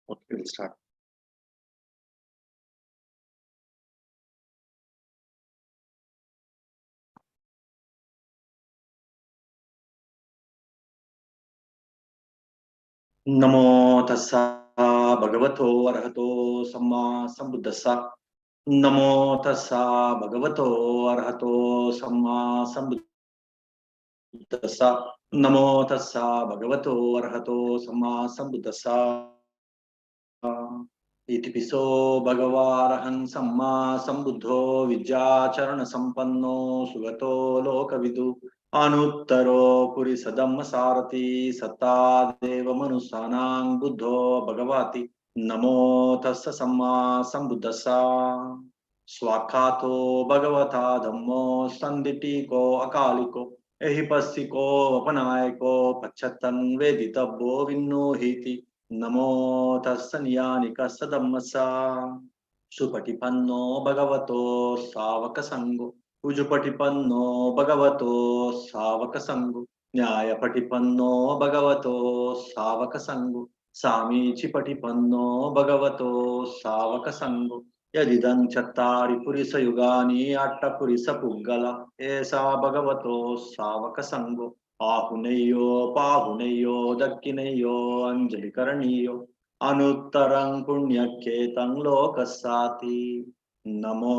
Okay, we'll start. Namo tassa bhagavato arahato samma sambuddhassa. Namo tassa bhagavato arahato samma sambuddhassa. Namo tassa bhagavato arahato samma sambuddhassa. इतिपिसो भगवारहं सम्मा सम्बुद्धो विद्याचरण संपन्नो सुगतो लोकविदु अनुत्तरो पुरिसदम्म सारथि सत्ता देव मनुष्याणां बुद्धो भगवति नमो तस्य सम्मा सम्बुद्धस्सा स्वाखातो भगवता धम्मो संदिटिको अकालिको एहिपस्सिको अपनायको पच्छतन् वेदितव्यो विन्नोहीति नमो तस्य नियानिकस्य धम्मस्य सुपटिपन्नो भगवतो सावक संगो उजुपटिपन्नो भगवतो सावक संगो न्यायपटिपन्नो भगवतो सावक संगो सामीचिपटिपन्नो भगवतो सावक संगो यदिदं चत्तारि पुरिसयुगानि अट्टपुरिसपुग्गल एषा भगवतो सावक संगो आहुनेयो पाहुनेयो दक्किनेयो अंजलिकरणीयो अनुत्तरं पुण्यकेतं लोकस्साति नमो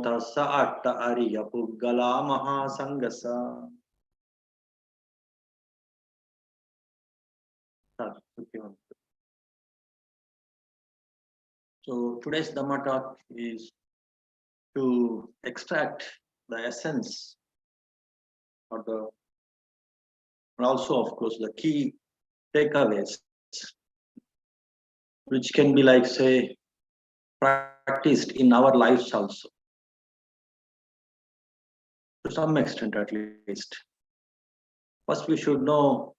तस्स अट्ट अरिय पुग्गला महासंगसा. So today's Dhamma talk is to extract the essence or the, and also of course the key takeaways which can be like say practiced in our lives also to some extent at least. First we should know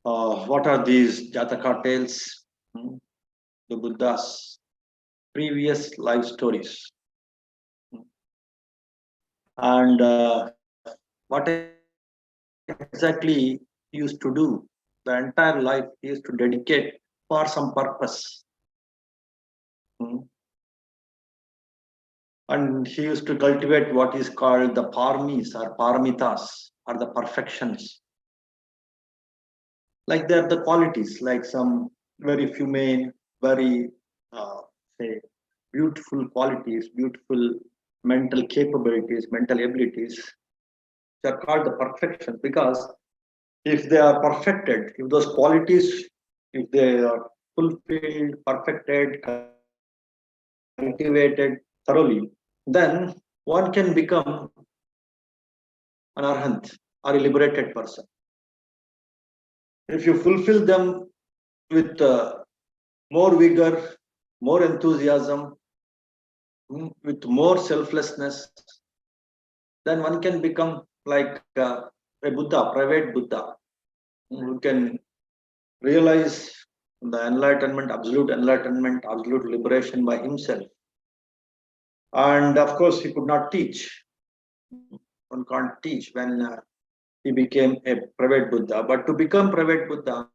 what are these Jataka tales, the Buddha's previous life stories, and what exactly he used to do. The entire life he used to dedicate for some purpose. And he used to cultivate what is called the parmis or paramitas or the perfections. Like they're the qualities, like some very humane, very say beautiful qualities, beautiful mental capabilities, mental abilities. They are called the perfections because if they are perfected, if those qualities, if they are fulfilled, perfected, cultivated thoroughly, then one can become an arhant or a liberated person. If you fulfill them with more vigor, more enthusiasm, with more selflessness, then one can become like a Buddha, private Buddha, who can realize the enlightenment, absolute liberation by himself. And of course, he could not teach. One can't teach when he became a private Buddha. But to become private Buddha,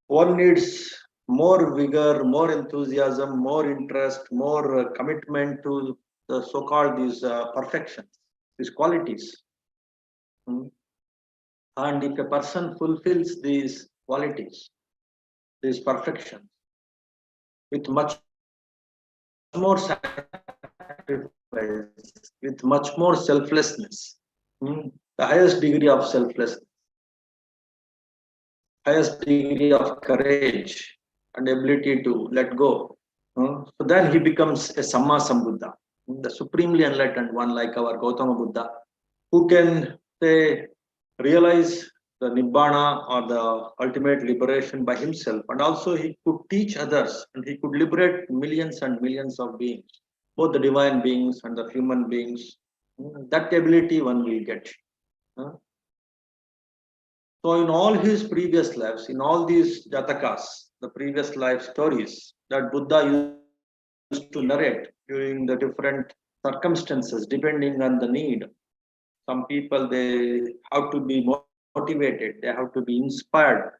one needs more vigor, more enthusiasm, more interest, more commitment to the so-called these perfections, these qualities. And if a person fulfills these qualities, these perfections, with much more sacrifice, with much more selflessness, the highest degree of selflessness, highest degree of courage and ability to let go. So then he becomes a Samma Sambuddha, the supremely enlightened one like our Gautama Buddha, who can say realize the Nibbana or the ultimate liberation by himself, and also he could teach others and he could liberate millions and millions of beings, both the divine beings and the human beings. That ability one will get. So in all his previous lives, in all these Jatakas, the previous life stories that Buddha used to narrate during the different circumstances, depending on the need. Some people, they have to be motivated, they have to be inspired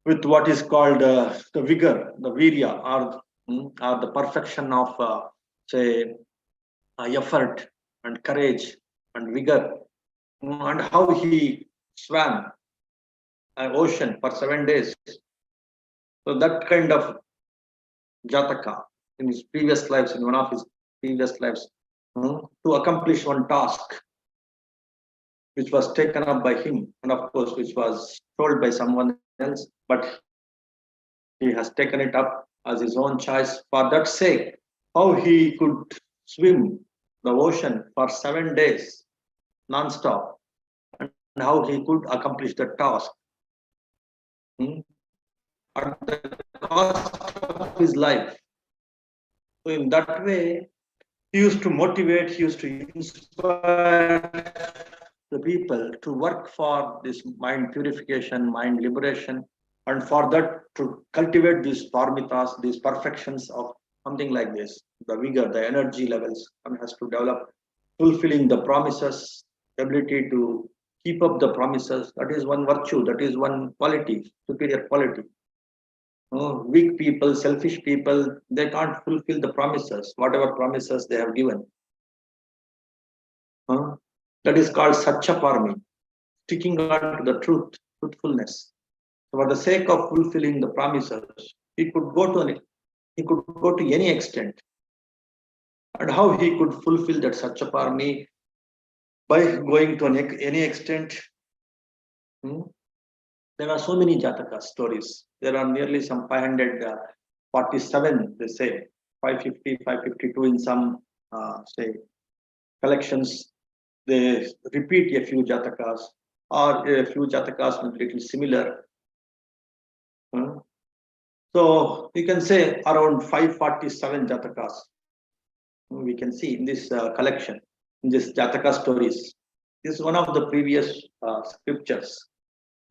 with what is called the vigor, the virya, or the perfection of say effort and courage and vigor, and how he swam an ocean for 7 days. So that kind of Jataka in his previous lives, in one of his previous lives, to accomplish one task which was taken up by him, and of course, which was told by someone else, but he has taken it up as his own choice. For that sake, how he could swim the ocean for 7 days non-stop, and how he could accomplish the task at the cost of his life. So in that way, he used to motivate, he used to inspire the people to work for this mind purification, mind liberation, and for that to cultivate these parmitas, these perfections of something like this, the vigor, the energy levels, one has to develop, fulfilling the promises, ability to keep up the promises. That is one virtue, that is one quality, superior quality. Weak people, selfish people, they can't fulfill the promises, whatever promises they have given. That is called Satchaparmi, sticking on to the truth, truthfulness. So for the sake of fulfilling the promises, he could go to any extent. And how he could fulfill that Satchaparmi by going to any extent. There are so many Jataka stories. There are nearly some 547, they say, 550, 552 in some, say, collections. They repeat a few Jatakas, or a few Jatakas with little similar. So we can say around 547 Jatakas we can see in this collection, in this Jataka stories. This is one of the previous scriptures,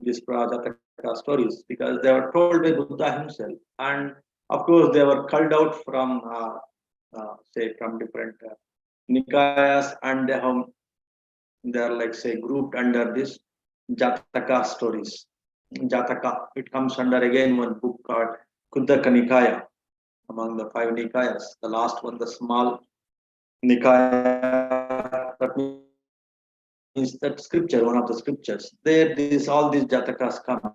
these Jataka stories, because they were told by Buddha himself, and of course they were culled out from say from different Nikayas, and they are like say grouped under this Jataka stories. Jataka, it comes under again one book called Kuddaka Nikaya, among the 5 Nikayas. The last one, the small Nikaya, that means that scripture, one of the scriptures. There, all these Jatakas come.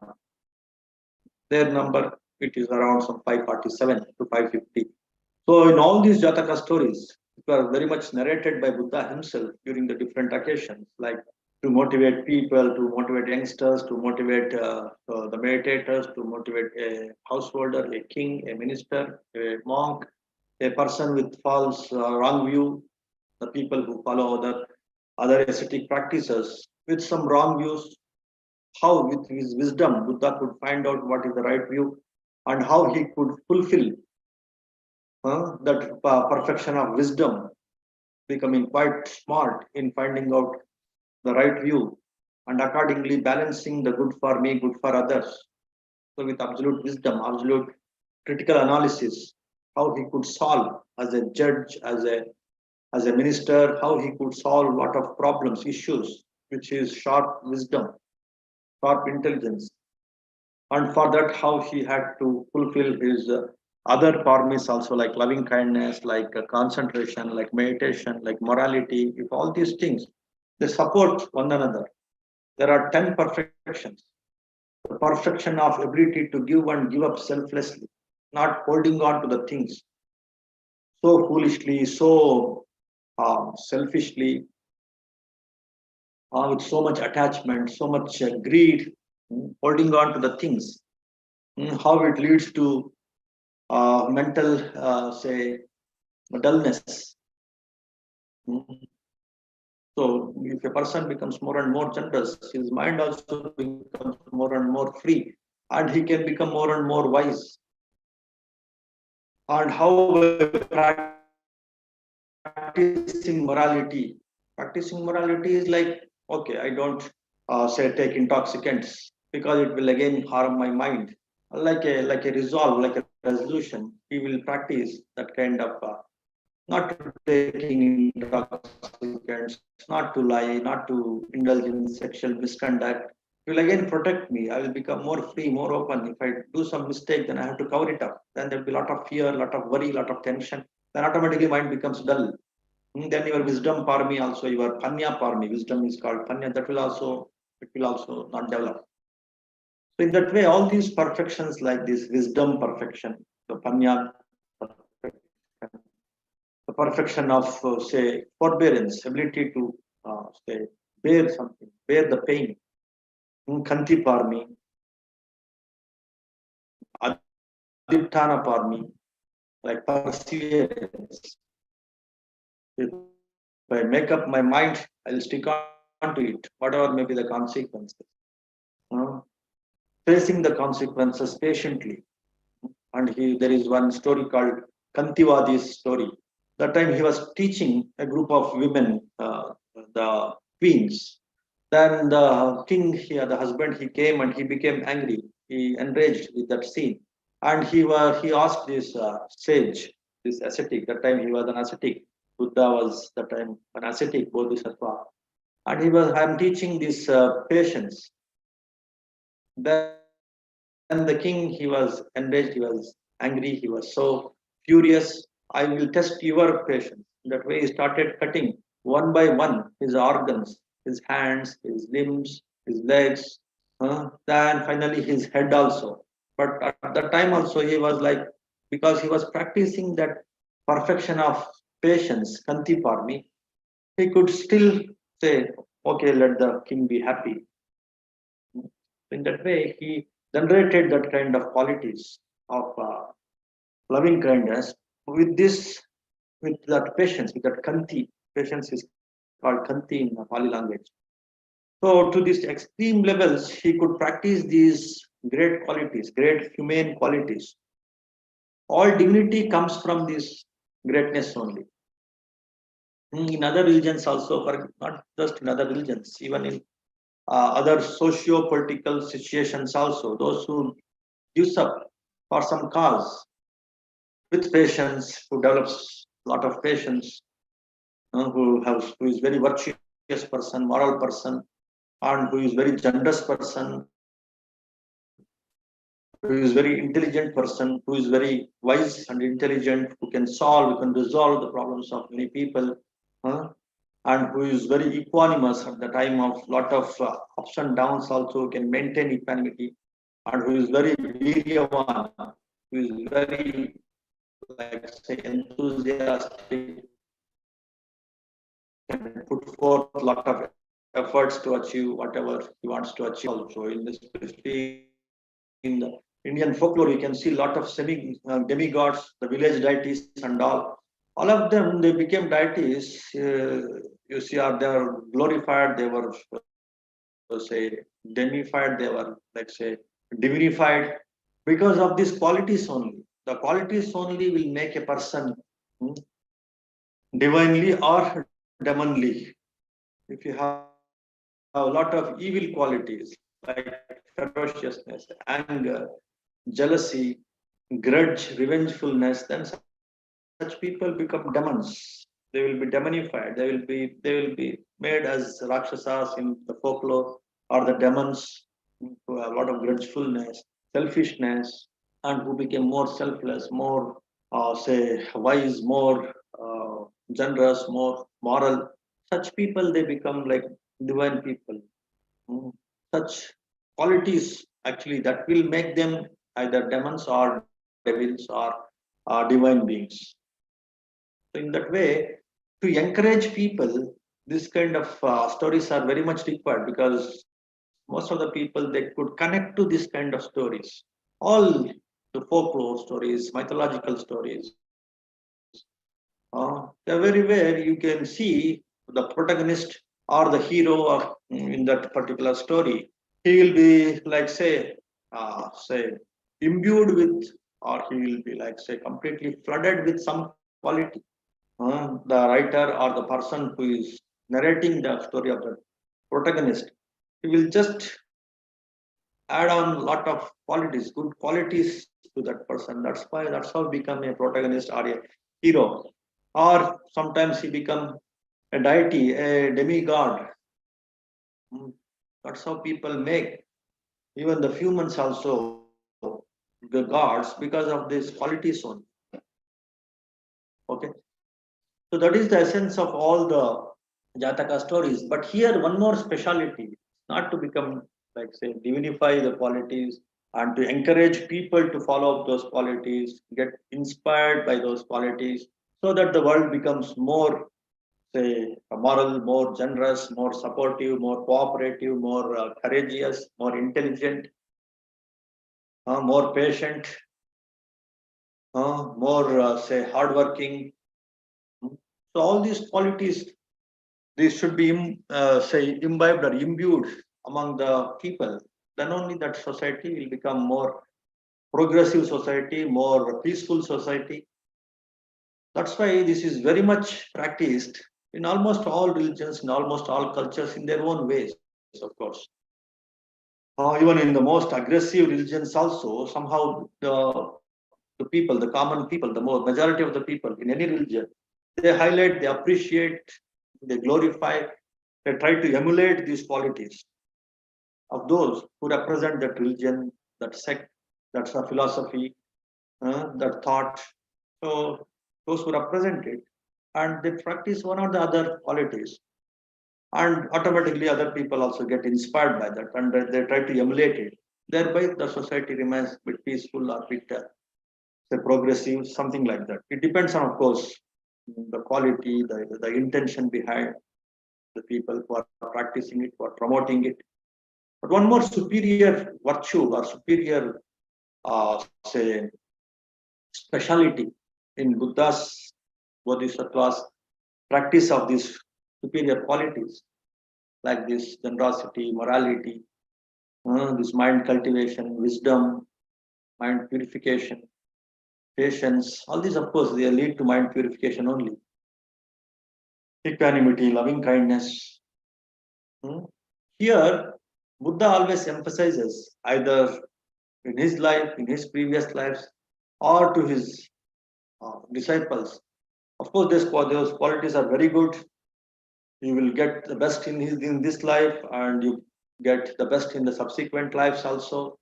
Their number, it is around some 547 to 550. So in all these Jataka stories, which were very much narrated by Buddha himself during the different occasions, like to motivate people, to motivate youngsters, to motivate the meditators, to motivate a householder, a king, a minister, a monk, a person with false, wrong view, the people who follow other ascetic practices with some wrong views, how with his wisdom Buddha could find out what is the right view, and how he could fulfill that perfection of wisdom, becoming quite smart in finding out the right view, and accordingly balancing the good for me, good for others. So with absolute wisdom, absolute critical analysis, how he could solve as a judge, as a minister, how he could solve a lot of problems, issues, which is sharp wisdom, sharp intelligence. And for that, how he had to fulfill his other promise also, like loving kindness, like concentration, like meditation, like morality. If all these things, they support one another. There are 10 perfections. The perfection of ability to give and give up selflessly, not holding on to the things so foolishly, so selfishly, with so much attachment, so much greed, holding on to the things, how it leads to mental, say, dullness. So if a person becomes more and more generous, his mind also becomes more and more free, and he can become more and more wise. And how practicing morality is like, okay, I don't say take intoxicants because it will again harm my mind. Like a resolve, like a resolution, he will practice that kind of not to taking intoxicants, not to lie, not to indulge in sexual misconduct, He will again protect me. I will become more free, more open. If I do some mistake, then I have to cover it up. Then there will be a lot of fear, a lot of worry, a lot of tension. Then automatically mind becomes dull. Then your wisdom parmi also, your panya parmi, wisdom is called panya, that will also, it will also not develop. So in that way, all these perfections like this, wisdom perfection, the panya perfection, the perfection of, say, forbearance, ability to, say, bear something, bear the pain, kanti parmi, adiptana parmi, like perseverance. If I make up my mind, I'll stick on to it, whatever may be the consequences. Uh, Facing the consequences patiently. And there is one story called Kantivadi's story. That time he was teaching a group of women, the queens. Then the king, the husband, he came and he became angry. He enraged with that scene, and he asked this sage, this ascetic. That time he was an ascetic. Buddha was that time an ascetic bodhisattva, and he was. I am teaching this patience. Then the king, he was enraged, he was angry, he was so furious. I will test your patience. That way, he started cutting one by one his organs, his hands, his limbs, his legs, then finally his head also. But at that time also, he was like, because he was practicing that perfection of patience, kanti parmi, he could still say, okay, let the king be happy. In that way, he generated that kind of qualities of loving kindness with this, with that patience, with that kanti. Patience is called kanti in the Pali language. So, to these extreme levels, he could practice these great qualities, great humane qualities. All dignity comes from this greatness only. In other religions also, for not just in other religions, even in other socio-political situations also, those who gives up for some cause with patience, who develops a lot of patience, who is very virtuous person, moral person, and who is very generous person, who is very intelligent person, who is very wise and intelligent, who can solve, who can resolve the problems of many people, and who is very equanimous at the time of lot of ups and downs also can maintain equanimity, and who is very viryavan, who is very, like say, enthusiastic, can put forth a lot of efforts to achieve whatever he wants to achieve also. Especially in the Indian folklore, you can see a lot of demigods, the village deities and all of them, they became deities. You see, they are glorified, they were, say, demified, they were, like say, divinified, because of these qualities only. The qualities only will make a person hmm, divinely or demonly. If you have a lot of evil qualities like ferociousness, anger, jealousy, grudge, revengefulness, then such people become demons. They will be demonified. They will be made as rakshasas in the folklore, or the demons who have a lot of grudgefulness, selfishness, and who became more selfless, more say wise, more generous, more moral. Such people, they become like divine people. Mm. Such qualities actually that will make them either demons or devils or divine beings. So in that way, to encourage people, this kind of stories are very much required, because most of the people, they could connect to this kind of stories. All the folklore stories, mythological stories, everywhere you can see the protagonist or the hero in that particular story. He will be like say imbued with, or he will be like say completely flooded with some quality. The writer or the person who is narrating the story of the protagonist, he will just add on a lot of qualities, good qualities to that person. That's how become a protagonist or a hero. Or sometimes he become a deity, a demigod, That's how people make even the humans also the gods because of these qualities only. Okay. So that is the essence of all the Jataka stories. But here, one more speciality, not to become, like, say, divinify the qualities and to encourage people to follow up those qualities, get inspired by those qualities, so that the world becomes more, say, moral, more generous, more supportive, more cooperative, more courageous, more intelligent, more patient, more, say, hardworking. So all these qualities, these should be say imbibed or imbued among the people. Then only that society will become more progressive society, more peaceful society. That's why this is very much practiced in almost all religions, in almost all cultures, in their own ways, of course. Even in the most aggressive religions also, somehow the people, the common people, the more majority of the people in any religion, they highlight, they appreciate, they glorify, they try to emulate these qualities of those who represent that religion, that sect, that's a philosophy, that thought. So those who represent it, and they practice one or the other qualities, and automatically other people also get inspired by that, and they try to emulate it. Thereby, the society remains a bit peaceful or bit, say, progressive, something like that. It depends on, of course, the quality, the intention behind the people who are practicing it, who are promoting it. But one more superior virtue or superior, say, speciality in Buddha's Bodhisattvas practice of these superior qualities, like this generosity, morality, this mind cultivation, wisdom, mind purification, patience. All these, of course, they lead to mind purification only. Equanimity, loving kindness. Hmm. Here, Buddha always emphasizes either in his life, in his previous lives, or to his disciples. Of course, those qualities are very good. You will get the best in this life, and you get the best in the subsequent lives also.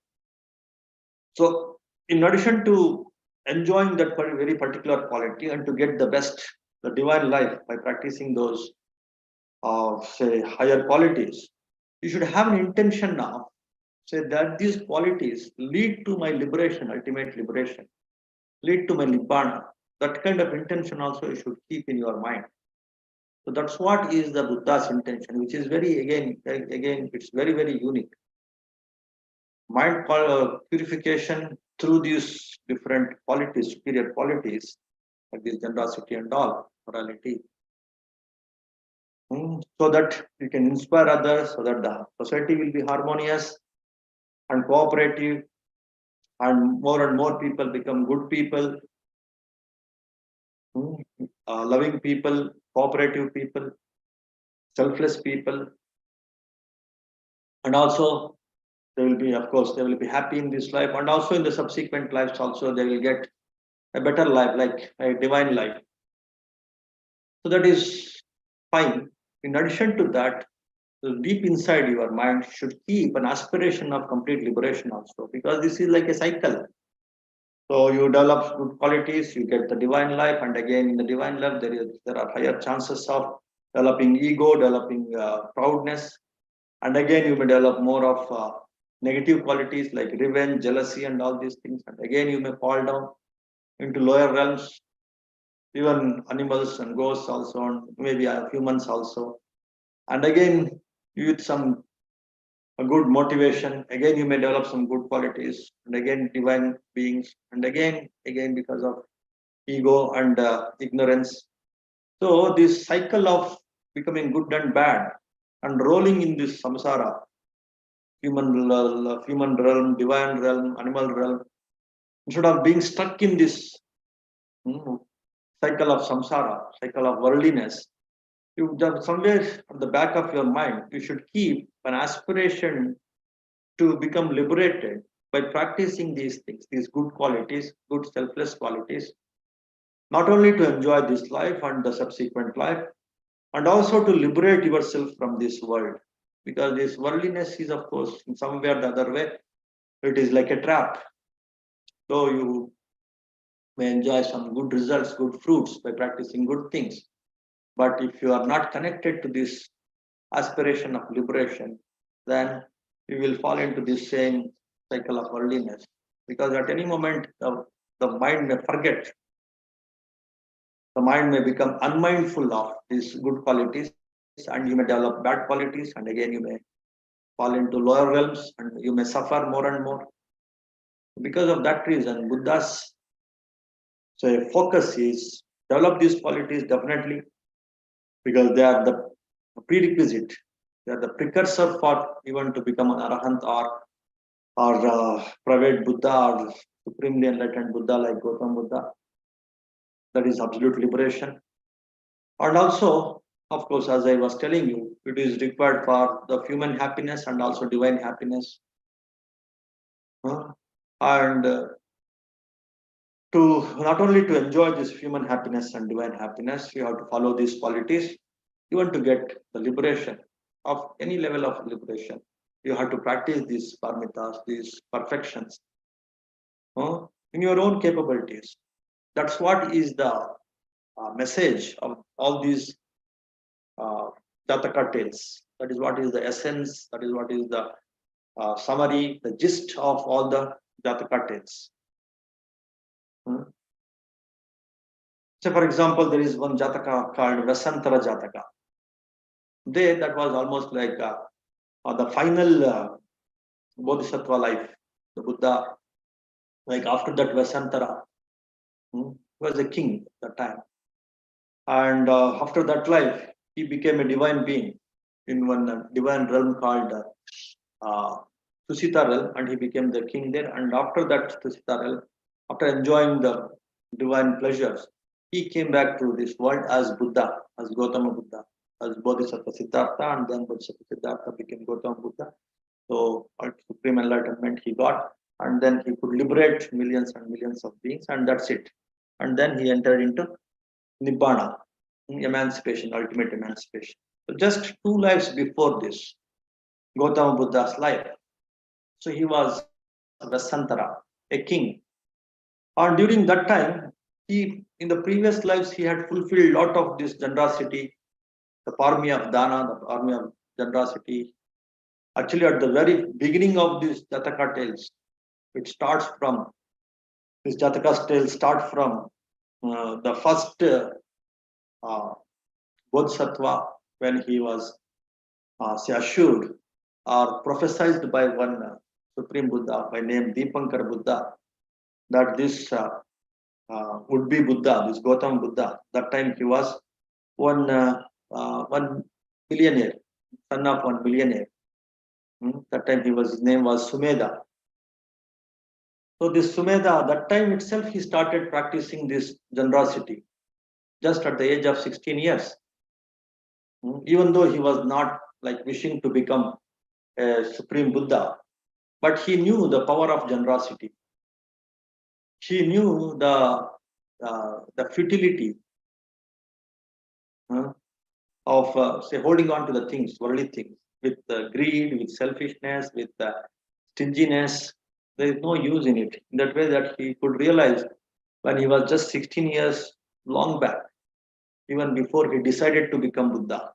So, in addition to enjoying that very particular quality and to get the best, the divine life by practicing those, say, higher qualities, you should have an intention now, say that these qualities lead to my liberation, ultimate liberation, lead to my nibbana. That kind of intention also you should keep in your mind. So that's what is the Buddha's intention, which is very, again, it's very unique. Mind purification through these different qualities, superior qualities, like this generosity and all, morality, so that you can inspire others, so that the society will be harmonious and cooperative, and more people become good people, loving people, cooperative people, selfless people, and also they will be, of course, they will be happy in this life, and also in the subsequent lives also they will get a better life, like a divine life. So that is fine. In addition to that, deep inside your mind should keep an aspiration of complete liberation also, because this is like a cycle. So you develop good qualities, you get the divine life, and again in the divine life there are higher chances of developing ego, developing proudness, and again you may develop more of negative qualities like revenge, jealousy, and all these things, and again you may fall down into lower realms, even animals and ghosts also, and maybe humans also, and again with some a good motivation, again you may develop some good qualities, and again divine beings, and again because of ego and ignorance. So this cycle of becoming good and bad and rolling in this samsara, human realm, divine realm, animal realm, instead of being stuck in this, mm, cycle of samsara, cycle of worldliness, you just somewhere at the back of your mind, you should keep an aspiration to become liberated by practicing these things, these good qualities, good selfless qualities, not only to enjoy this life and the subsequent life, and also to liberate yourself from this world. because this worldliness is, of course, in some way or the other way, it is like a trap. So you may enjoy some good results, good fruits by practicing good things. But if you are not connected to this aspiration of liberation, then you will fall into this same cycle of worldliness. Because at any moment, the mind may forget, the mind may become unmindful of these good qualities, and you may develop bad qualities, and again you may fall into lower realms and you may suffer more and more. Because of that reason, Buddha's focus is develop these qualities definitely, because they are the prerequisite, they are the precursor for even to become an arahant or private Buddha or supremely enlightened Buddha like Gautam Buddha. That is absolute liberation. And also, of course, as I was telling you, it is required for the human happiness and also divine happiness. And to not only to enjoy this human happiness and divine happiness, you have to follow these qualities. You want to get the liberation of any level of liberation. You have to practice these paramitas, these perfections in your own capabilities. That's what is the message of all these Jataka tales. That is what is the essence, that is what is the summary, the gist of all the Jataka tales. So, for example, there is one Jataka called Vasantara Jataka. That was almost like the final Bodhisattva life. The Buddha, like after that Vasantara, was a king at that time. And after that life, he became a divine being in one divine realm called Tusita realm, and he became the king there. And after that Tusita realm, after enjoying the divine pleasures, he came back to this world as Buddha, as Gautama Buddha, as Bodhisattva Siddhartha, and then Bodhisattva Siddhartha became Gautama Buddha. So, supreme enlightenment he got, and then he could liberate millions and millions of beings, and that's it. And then he entered into Nibbana, emancipation, ultimate emancipation. So, just 2 lives before this, Gautama Buddha's life. So, he was Vasantara, a king. And during that time, in the previous lives, he had fulfilled a lot of this generosity, the parami of dana, the parami of generosity. Actually, at the very beginning of this Jataka tales, it starts from this Jataka's tales start from the first Bodhisattva when he was assured or prophesied by one Supreme Buddha by name Deepankar Buddha that this would be Buddha, this Gautam Buddha. That time he was one billionaire, son of one billionaire. That time his name was Sumedha. So this Sumedha, that time itself he started practicing this generosity, just at the age of 16 years. Even though he was not like wishing to become a Supreme Buddha, but he knew the power of generosity. He knew the futility of say holding on to the things, worldly things, with greed, with selfishness, with stinginess. There is no use in it. In that way, that he could realize when he was just 16 years, long back, even before he decided to become Buddha.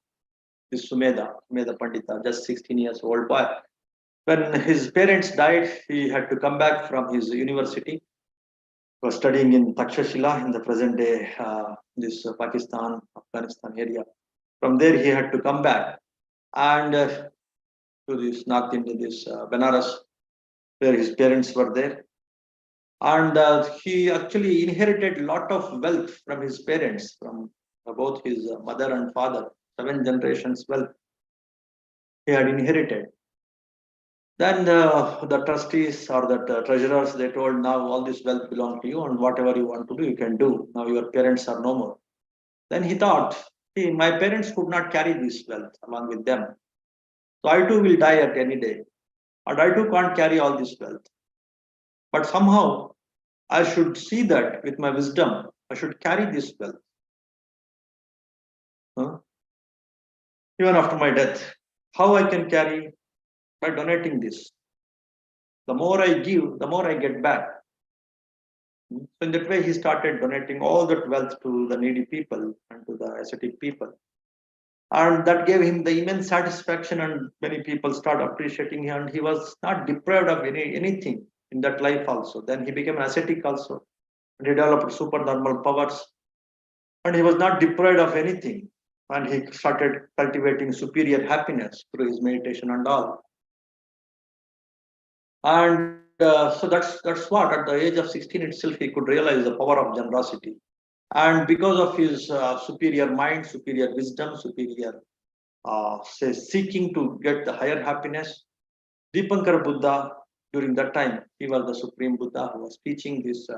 This Sumedha Pandita, just 16 years old boy. When his parents died, he had to come back from his university. He was studying in Takshashila in the present day, this Pakistan, Afghanistan area. From there, he had to come back and to this North India, this Benares, where his parents were there. And he actually inherited a lot of wealth from his parents, from both his mother and father. 7 generations wealth he had inherited. Then the trustees or the treasurers, they told, now all this wealth belongs to you, and whatever you want to do, you can do. Now your parents are no more. Then he thought, see, my parents could not carry this wealth along with them. So I too will die at any day. And I too can't carry all this wealth. But somehow I should see that with my wisdom, I should carry this wealth. Even after my death. How I can carry? By donating this. The more I give, the more I get back. So in that way, he started donating all that wealth to the needy people and to the ascetic people. And that gave him the immense satisfaction, and many people start appreciating him. And he was not deprived of anything in that life also. Then he became ascetic also. And he developed supernormal powers. And he was not deprived of anything. And he started cultivating superior happiness through his meditation and all. And so that's what at the age of 16 itself he could realize the power of generosity. And because of his superior mind, superior wisdom, superior say seeking to get the higher happiness, Dipankara Buddha during that time he was the supreme Buddha who was teaching this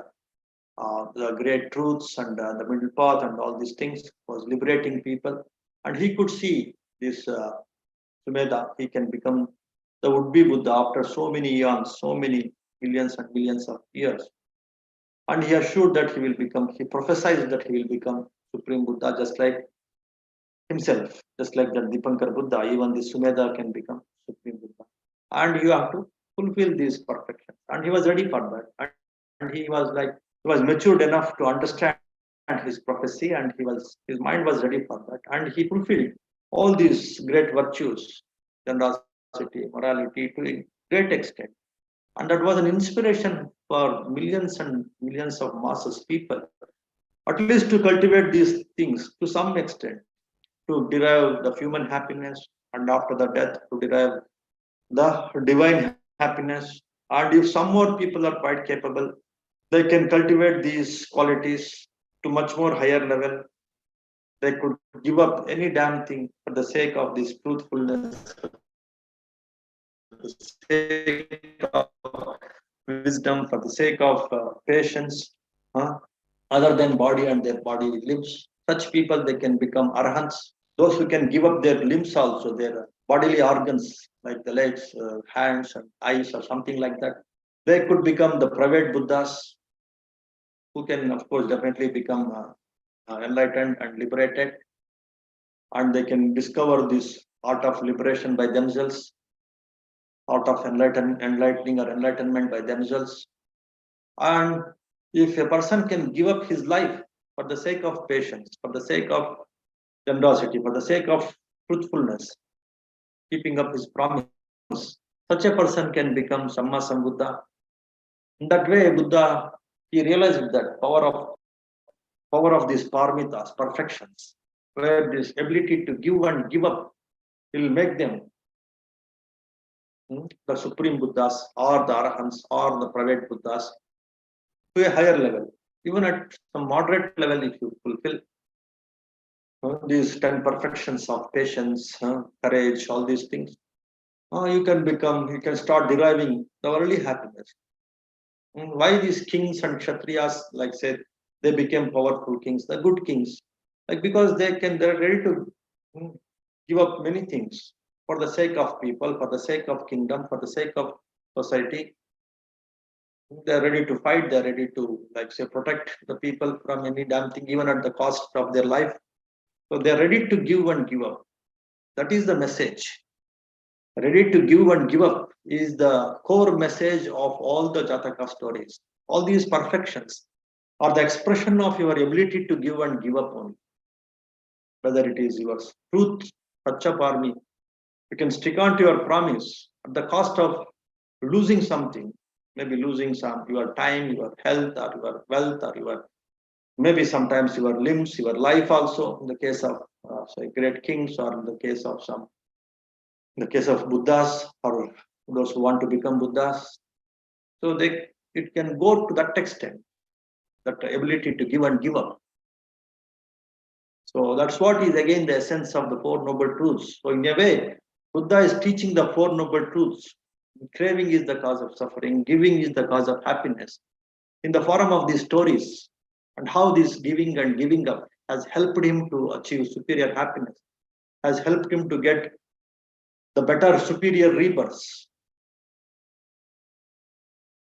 the great truths and the middle path and all these things, was liberating people, and he could see this Sumedha, he can become the would-be Buddha after so many eons, so many millions and millions of years. And he assured that he will become, he prophesied that he will become Supreme Buddha just like himself, just like that Dipankar Buddha, even the Sumedha can become Supreme Buddha. And you have to fulfill these perfections. And he was ready for that. And he was like, he was matured enough to understand his prophecy, and his mind was ready for that. And he fulfilled all these great virtues, generosity, morality to a great extent. And that was an inspiration for millions and millions of masses people, at least to cultivate these things to some extent, to derive the human happiness, and after the death to derive the divine happiness. And if some more people are quite capable, they can cultivate these qualities to much more higher level. They could give up any damn thing for the sake of this truthfulness, for the sake of wisdom, for the sake of patience, other than body and their body limbs. Such people, they can become arhants. Those who can give up their limbs also, their bodily organs like the legs, hands, and eyes, or something like that. They could become the private Buddhas, who can, of course, definitely become enlightened and liberated, and they can discover this art of liberation by themselves, art of enlightening or enlightenment by themselves. And if a person can give up his life for the sake of patience, for the sake of generosity, for the sake of truthfulness, keeping up his promise, such a person can become Samma Sambuddha. In that way, Buddha, he realized that power of these paramitas, perfections, where this ability to give and give up will make them the supreme Buddhas or the Arahants or the private Buddhas to a higher level. Even at some moderate level, if you fulfill these 10 perfections of patience, courage, all these things, you can start deriving the worldly happiness. Why these kings and kshatriyas, like said, they became powerful kings, the good kings, like because they're ready to give up many things for the sake of people, for the sake of kingdom, for the sake of society. They're ready to fight, they're ready to, like say, protect the people from any damn thing, even at the cost of their life. So they're ready to give and give up. That is the message. Ready to give and give up is the core message of all the Jataka stories. All these perfections are the expression of your ability to give and give up only. Whether it is your truth, touch up army, you can stick on to your promise at the cost of losing something, maybe losing some your time, your health, or your wealth, or your maybe sometimes your limbs, your life also. In the case of say great kings, or in the case of some, in the case of Buddhas or those who want to become Buddhas, so they it can go to that extent, that ability to give and give up. So that's what is again the essence of the Four Noble Truths. So in a way, Buddha is teaching the Four Noble Truths. Craving is the cause of suffering, giving is the cause of happiness. In the form of these stories, and how this giving and giving up has helped him to achieve superior happiness, has helped him to get the better superior rebirths.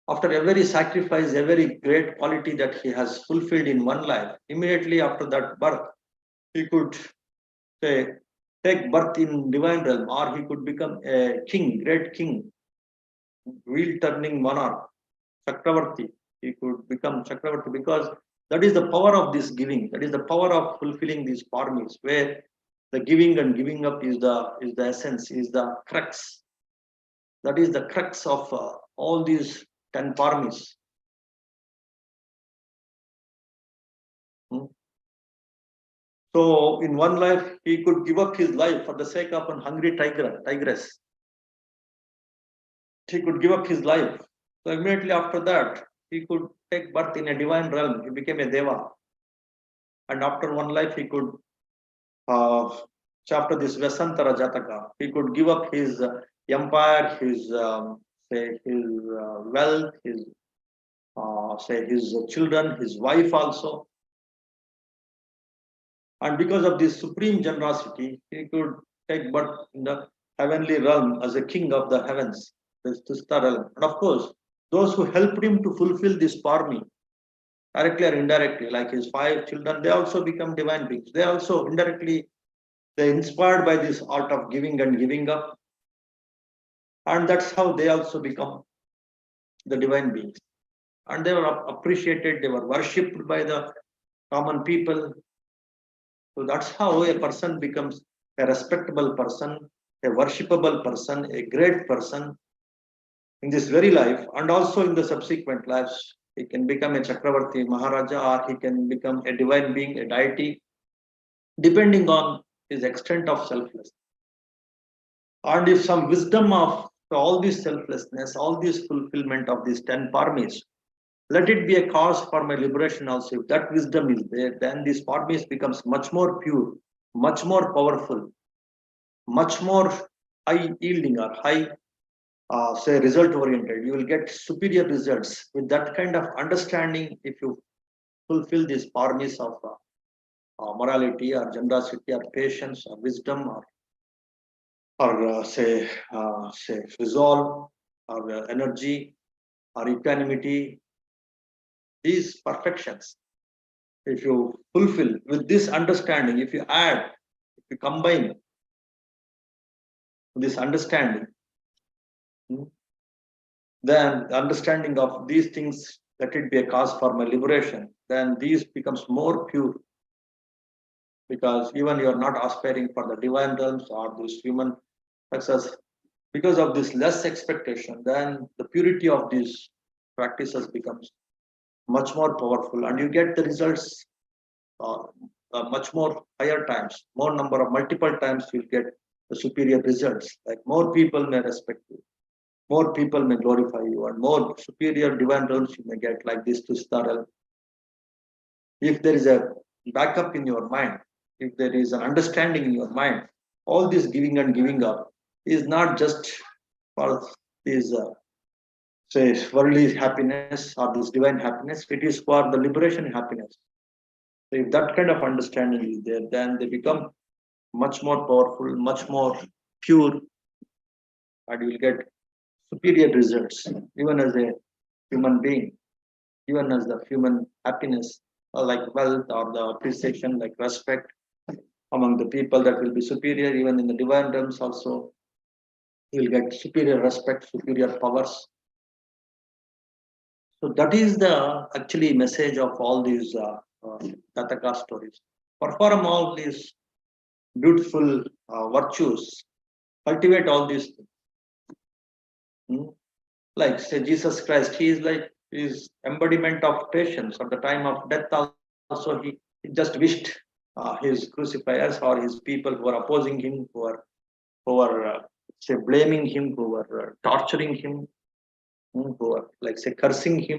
After every sacrifice, every great quality that he has fulfilled in one life, immediately after that birth, he could say take birth in divine realm, or he could become a king, great king, wheel turning monarch, Chakravarti. He could become Chakravarti because that is the power of this giving. That is the power of fulfilling these parmis, where the giving and giving up is the essence, is the crux. That is the crux of all these 10 parmis. Hmm. So in one life, he could give up his life for the sake of an hungry tigress. He could give up his life. So immediately after that, he could take birth in a divine realm. He became a deva. And after one life, he could, after this Vesantara Jataka, he could give up his empire, his say his wealth, his say his children, his wife also. And because of this supreme generosity, he could take birth in the heavenly realm as a king of the heavens, the Tista realm. And of course, those who helped him to fulfill this parmi, directly or indirectly, like his 5 children, they also become divine beings. They also indirectly, they're inspired by this art of giving and giving up. And that's how they also become the divine beings. And they were appreciated, they were worshipped by the common people. So that's how a person becomes a respectable person, a worshipable person, a great person in this very life, and also in the subsequent lives. He can become a Chakravarti Maharaja, or he can become a divine being, a deity, depending on his extent of selflessness. And if some wisdom of all this selflessness, all this fulfillment of these 10 parmis, let it be a cause for my liberation also. If that wisdom is there, then this parmis becomes much more pure, much more powerful, much more high yielding or high, say, result oriented. You will get superior results with that kind of understanding if you fulfill these parmis of morality or generosity or patience or wisdom or say resolve or energy or equanimity, these perfections. If you fulfill with this understanding, if you add, if you combine this understanding, then the understanding of these things, let it be a cause for my liberation, then these becomes more pure, because even you are not aspiring for the divine realms or this human success. Because of this less expectation, then the purity of these practices becomes much more powerful, and you get the results uh, much more higher times, more number of multiple times you'll get the superior results. Like more people may respect you, more people may glorify you, and more superior divine realms you may get, like this to Staral. If there is a backup in your mind, if there is an understanding in your mind, all this giving and giving up is not just for this say worldly happiness or this divine happiness, it is for the liberation happiness. So if that kind of understanding is there, then they become much more powerful, much more pure, and you will get superior results, even as a human being, even as the human happiness, like wealth or the appreciation, like respect among the people, that will be superior. Even in the divine realms, also, you will get superior respect, superior powers. So that is the actually message of all these Jataka stories. Perform all these beautiful virtues, cultivate all these things. Like say Jesus Christ, he is like his embodiment of patience. At the time of death, also he just wished his crucifiers or his people who are opposing him, who are say blaming him, who were torturing him, who are like say cursing him.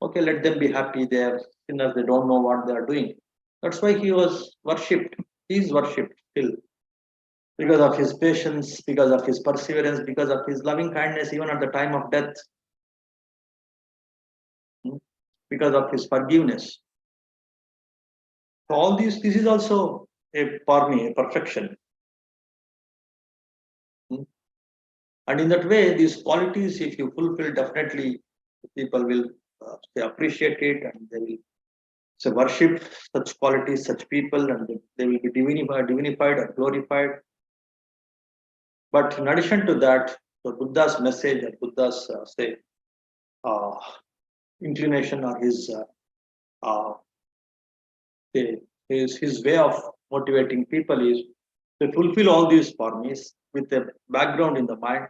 Okay, let them be happy. They are sinners. They don't know what they are doing. That's why he was worshipped. He is worshipped still because of his patience, because of his perseverance, because of his loving kindness, even at the time of death, because of his forgiveness. So all these, this is also a for me a perfection. And in that way, these qualities, if you fulfill, definitely people will they appreciate it, and they will So worship such qualities, such people, and they will be divinified or glorified. But in addition to that, the Buddha's message or Buddha's uh, inclination or uh, his way of motivating people is to fulfill all these forms with a background in the mind,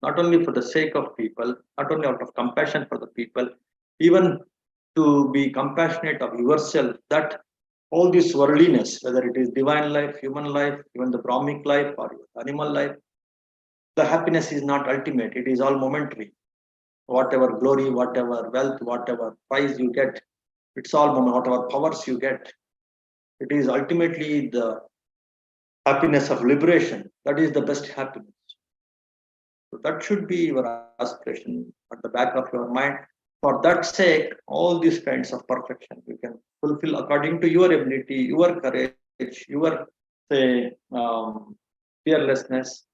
not only for the sake of people, not only out of compassion for the people, even to be compassionate of yourself, that all this worldliness, whether it is divine life, human life, even the Brahmic life or animal life, the happiness is not ultimate. It is all momentary. Whatever glory, whatever wealth, whatever prize you get, it's all moment. Whatever powers you get, it is ultimately the happiness of liberation. That is the best happiness. So that should be your aspiration at the back of your mind. For that sake, all these kinds of perfection you can fulfill according to your ability, your courage, your fearlessness,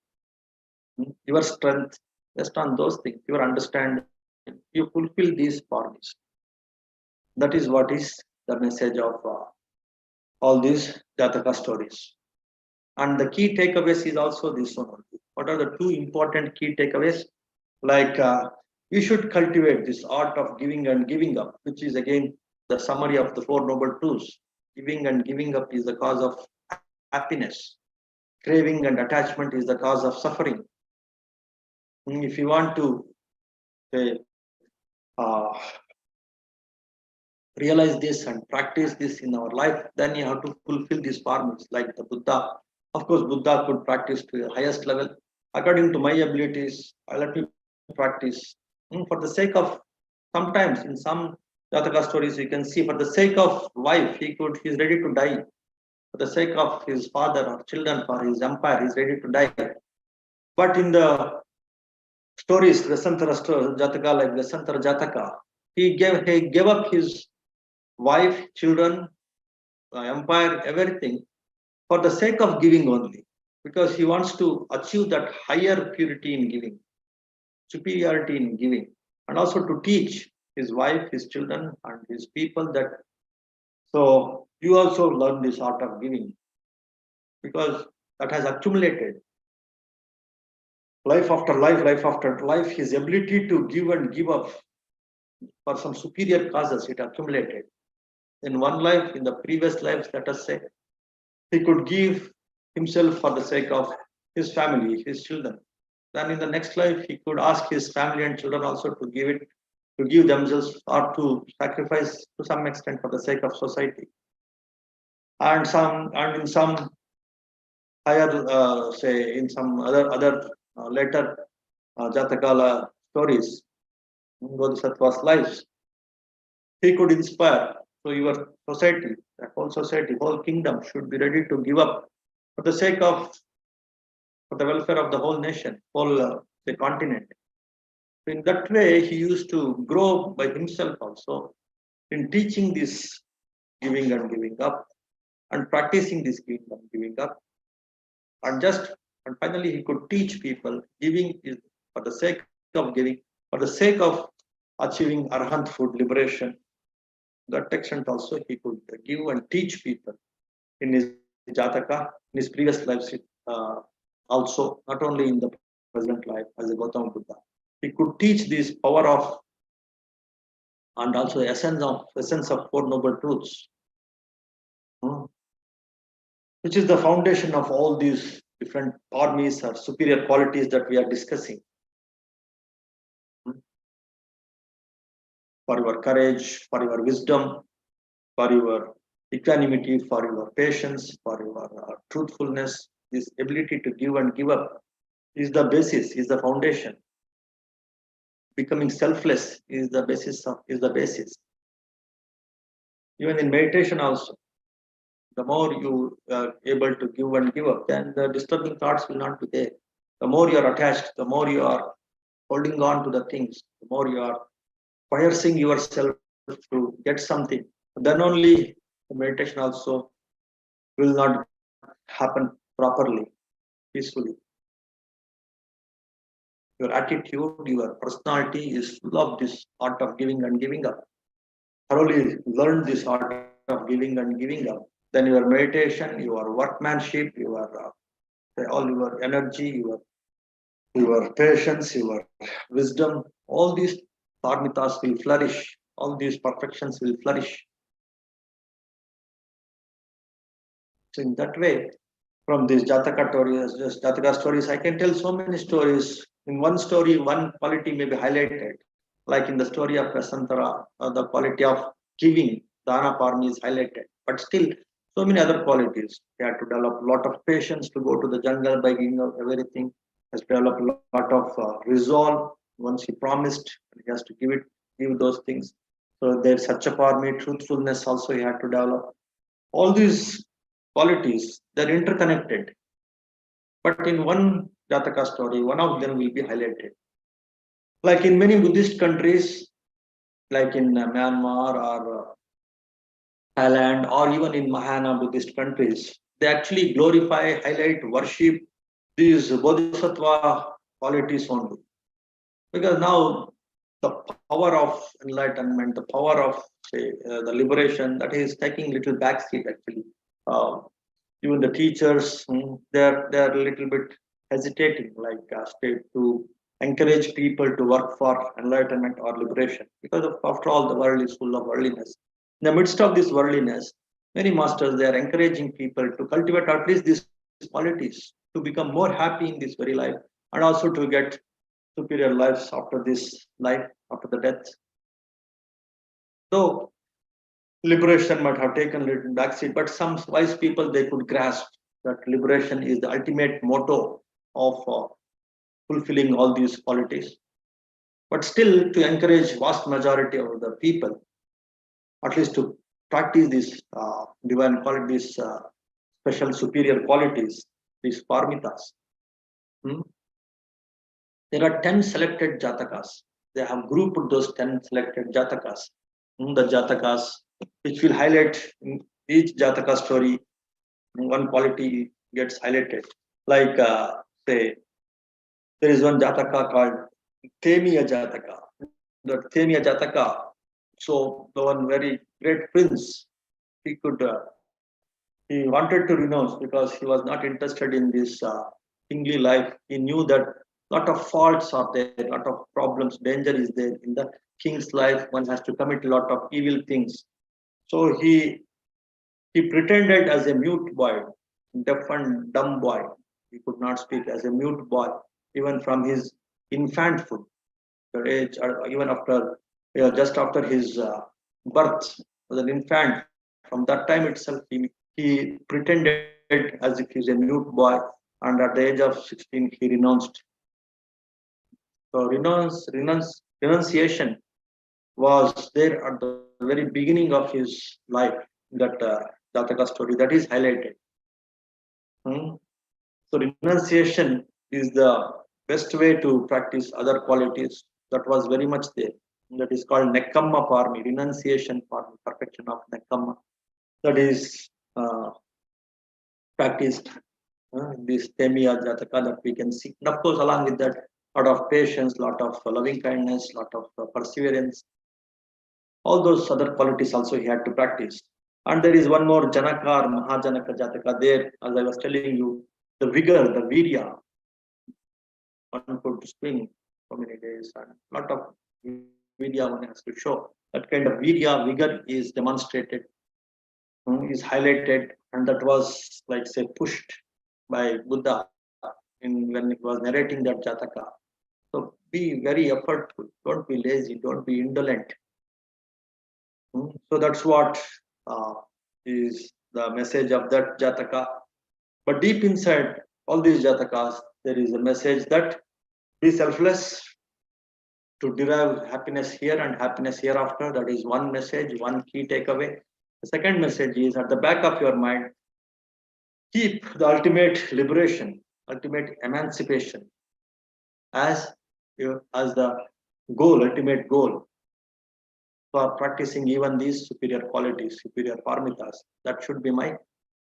your strength. Just on those things, your understanding, you fulfill these forms. That is what is the message of all these Jataka stories. And the key takeaways is also this one only. What are the two important key takeaways? Like you should cultivate this art of giving and giving up, which is again the summary of the Four Noble Truths. Giving and giving up is the cause of happiness. Craving and attachment is the cause of suffering. If you want to say, uh, realize this and practice this in our life, then you have to fulfill these forms like the Buddha. Of course, Buddha could practice to the highest level. According to my abilities, let me practice for the sake of sometimes in some Jataka stories you can see for the sake of wife he's ready to die. For the sake of his father or children, for his empire, he's ready to die. But in the stories, Jataka, like Vesantara Jataka, he gave up his wife, children, empire, everything for the sake of giving only, because he wants to achieve that higher purity in giving, superiority in giving, and also to teach his wife, his children, and his people that. So you also learn this art of giving because that has accumulated life after life. His ability to give and give up for some superior causes, it accumulated in one life, in the previous lives, let us say. He could give himself for the sake of his family, his children. Then in the next life, he could ask his family and children also to give themselves or to sacrifice to some extent for the sake of society. And in some higher, say in some other later Jatakala stories, Bodhisattva's lives, he could inspire. So your society, the whole society, whole kingdom should be ready to give up for the sake of for the welfare of the whole nation, whole the continent. In that way, he used to grow by himself also in teaching this giving and giving up and practicing this giving and giving up. And finally, he could teach people giving is for the sake of giving, for the sake of achieving arhanthood, liberation. That extent also he could give and teach people in his Jataka, in his previous lives, also, not only in the present life as a Gautama Buddha. He could teach this power of and also the essence of Four Noble Truths, which is the foundation of all these different armies or superior qualities that we are discussing. For your courage, for your wisdom, for your equanimity, for your patience, for your truthfulness, this ability to give and give up is the basis, is the foundation. Becoming selfless is the basis. Even in meditation also, the more you are able to give and give up, then the disturbing thoughts will not be there. The more you are attached, the more you are holding on to the things, the more you are coercing yourself to get something. Then only the meditation also will not happen properly, peacefully. Your attitude, your personality is full of this art of giving and giving up. Thoroughly learn this art of giving and giving up. Then your meditation, your workmanship, your all your energy, your patience, your wisdom, all these dharmitas will flourish. All these perfections will flourish. So in that way, from these Jataka stories, I can tell so many stories. In one story, one quality may be highlighted, like in the story of Vasantara, the quality of giving, dana parmi is highlighted. But still, so many other qualities. He had to develop a lot of patience to go to the jungle by giving up everything. Has to develop a lot of resolve. Once he promised, he has to give those things. So there's such a parmi, truthfulness also he had to develop. All these qualities, they're interconnected. But in one Jataka story, one of them will be highlighted. Like in many Buddhist countries, like in Myanmar or Thailand, or even in Mahayana Buddhist countries, they actually glorify, highlight, worship these bodhisattva qualities only. Because now the power of enlightenment, the power of say the liberation, that is taking little backseat actually. Even the teachers, they're a little bit hesitating, like state to encourage people to work for enlightenment or liberation, because after all, the world is full of worldliness. In the midst of this worldliness, many masters, they are encouraging people to cultivate at least these qualities, to become more happy in this very life, and also to get superior lives after this life, after the death. So liberation might have taken a little backseat, but some wise people, they could grasp that liberation is the ultimate motto of fulfilling all these qualities. But still, to encourage vast majority of the people, at least to practice these divine qualities, special superior qualities, these parmitas. There are 10 selected jatakas. They have grouped those 10 selected jatakas. The jatakas, which will highlight in each jataka story, one quality gets highlighted. Like, say, there is one jataka called Temiya Jataka. The Temiya Jataka, so the one very great prince, he could, he wanted to renounce because he was not interested in this kingly life. He knew that lot of faults are there, lot of problems, danger is there in the king's life. One has to commit a lot of evil things. So he pretended as a mute boy, deaf and dumb boy. He could not speak, as a mute boy, even from his infanthood, the age, or even after, just after his birth, as an infant. From that time itself, he pretended as if he's a mute boy, and at the age of 16, he renounced. So renunciation was there at the very beginning of his life. That Jataka story that is highlighted. So renunciation is the best way to practice other qualities. That was very much there. That is called Nekkamma Parmi, renunciation parmi, perfection of Nekkamma. That is practiced this Temiya Jataka that we can see. And of course, along with that, lot of patience, lot of loving kindness, lot of perseverance. All those other qualities also he had to practice. And there is one more Janaka or Mahajanaka Jataka there, as I was telling you, the vigor, the virya. One could swing for many days, and a lot of virya one has to show. That kind of virya, vigor is demonstrated, is highlighted, and that was, like, say, pushed by Buddha when it was narrating that Jataka. So be very effortful, don't be lazy, don't be indolent. So that's what is the message of that Jataka. But deep inside all these Jatakas, there is a message that be selfless to derive happiness here and happiness hereafter. That is one message, one key takeaway. The second message is, at the back of your mind, keep the ultimate liberation, ultimate emancipation as the goal, ultimate goal for practicing even these superior qualities, superior parmitas. That should be my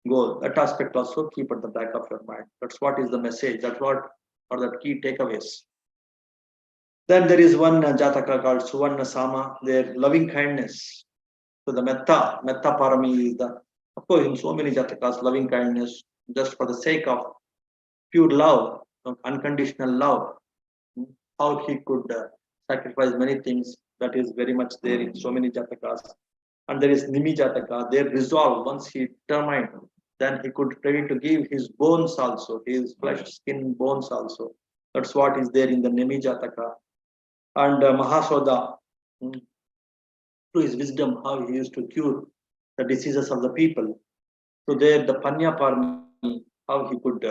goal. That aspect also keep at the back of your mind. That's what is the message. That's what are the key takeaways. Then there is one Jataka called Suvarna Sama, their loving kindness. So the metta parami is the, of course, in so many jatakas, loving kindness, just for the sake of pure love, unconditional love, how he could sacrifice many things. That is very much there in so many jatakas. And there is Nimi Jataka, their resolve, once he determined, then he could ready to give his bones also, his flesh, skin, bones also. That's what is there in the Nimi Jataka. And Mahasoda, mm, through his wisdom, how he used to cure the diseases of the people. So there, the Panya Parmi, how he could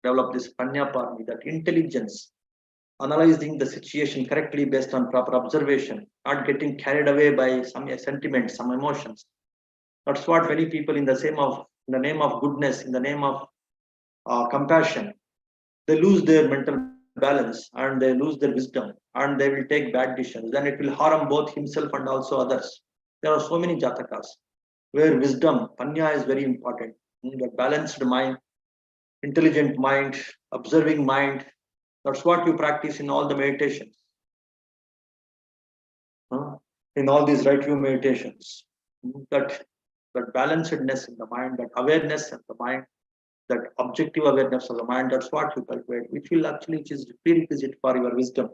develop this Panya Parmi, that intelligence, analyzing the situation correctly based on proper observation, not getting carried away by some sentiments, some emotions. That's what many people in the name of goodness, in the name of compassion, they lose their mental balance and they lose their wisdom and they will take bad decisions. Then it will harm both himself and also others. There are so many jatakas where wisdom, panya is very important. The balanced mind, intelligent mind, observing mind. That's what you practice in all the meditations, in all these right view meditations. That that balancedness in the mind, that awareness of the mind, that objective awareness of the mind, that's what you cultivate, which will actually, which is prerequisite for your wisdom.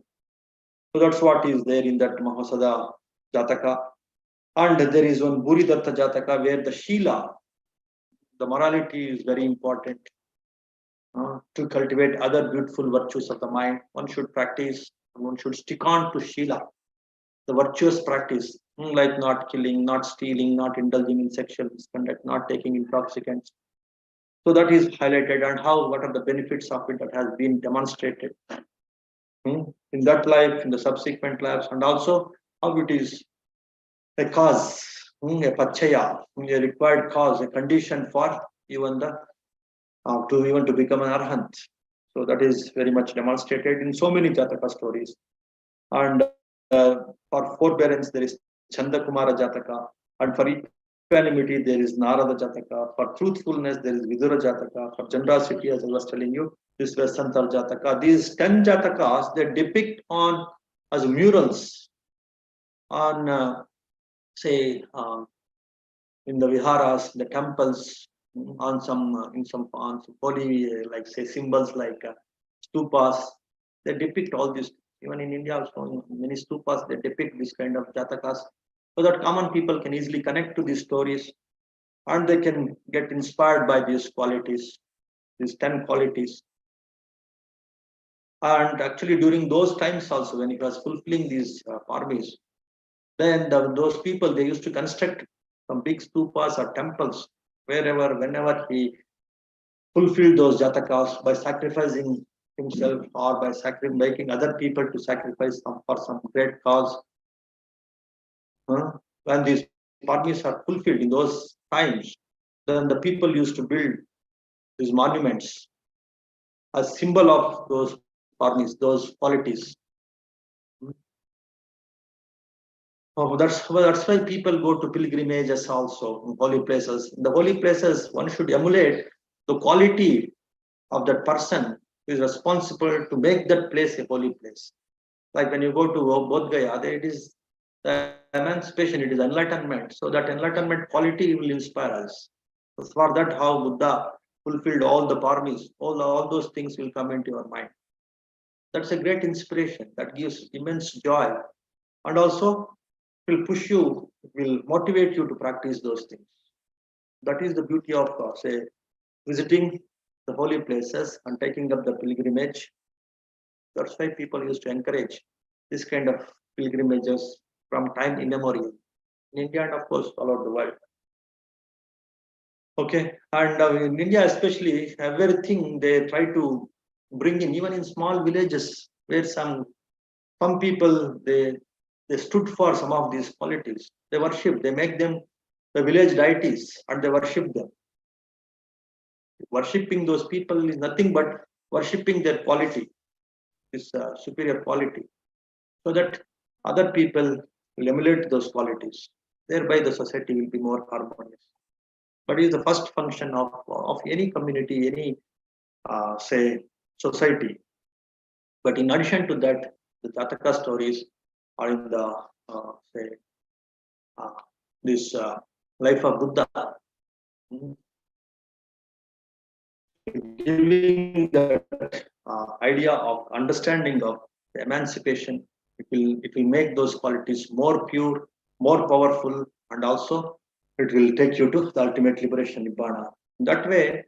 So that's what is there in that Mahasada Jataka. And there is one Buridatta Jataka where the Shila, the morality is very important to cultivate other beautiful virtues of the mind. One should practice, one should stick on to Shila, the virtuous practice, like not killing, not stealing, not indulging in sexual misconduct, not taking intoxicants. So that is highlighted, and how, what are the benefits of it that has been demonstrated in that life, in the subsequent lives, and also how it is a cause, a pachaya, a required cause, a condition for even the to become an arhant. So that is very much demonstrated in so many Jataka stories. And for forbearance, there is Chandakumara Jataka, and for equanimity, there is Narada Jataka. For truthfulness, there is Vidura Jataka. For generosity, as I was telling you, this was Santar Jataka. These 10 Jatakas, they depict on as murals on, say, in the viharas, the temples, on some in some on some holy, like say symbols like stupas. They depict all this. Even in India, also in many stupas, they depict this kind of jatakas, so that common people can easily connect to these stories and they can get inspired by these qualities, these 10 qualities. And actually, during those times also, when he was fulfilling these armies, then those people, they used to construct some big stupas or temples wherever, whenever he fulfilled those jatakas by sacrificing himself or by making other people to sacrifice for some great cause. When these parties are fulfilled in those times, then the people used to build these monuments as symbol of those parties, those qualities. Oh, that's why people go to pilgrimages also in holy places. In the holy places, one should emulate the quality of that person who is responsible to make that place a holy place. Like when you go to Bodh Gaya, it is the emancipation, it is enlightenment. So that enlightenment quality will inspire us. So for that, how Buddha fulfilled all the parmis, all those things will come into your mind. That's a great inspiration. That gives immense joy, and also will push you, will motivate you to practice those things. That is the beauty of, say, visiting the holy places and taking up the pilgrimage. That's why people used to encourage this kind of pilgrimages from time immemorial in India and, of course, all over the world. Okay, and in India, especially, everything they try to bring in, even in small villages where some people they stood for some of these qualities. They worship, they make them the village deities, and they worship them. Worshipping those people is nothing but worshipping their quality, this superior quality, so that other people will emulate those qualities. Thereby, the society will be more harmonious. But it is the first function of any community, any say society. But in addition to that, the Jataka stories are in the say this life of Buddha, giving that idea of understanding of the emancipation. It will make those qualities more pure, more powerful, and also it will take you to the ultimate liberation, nibbana. That way,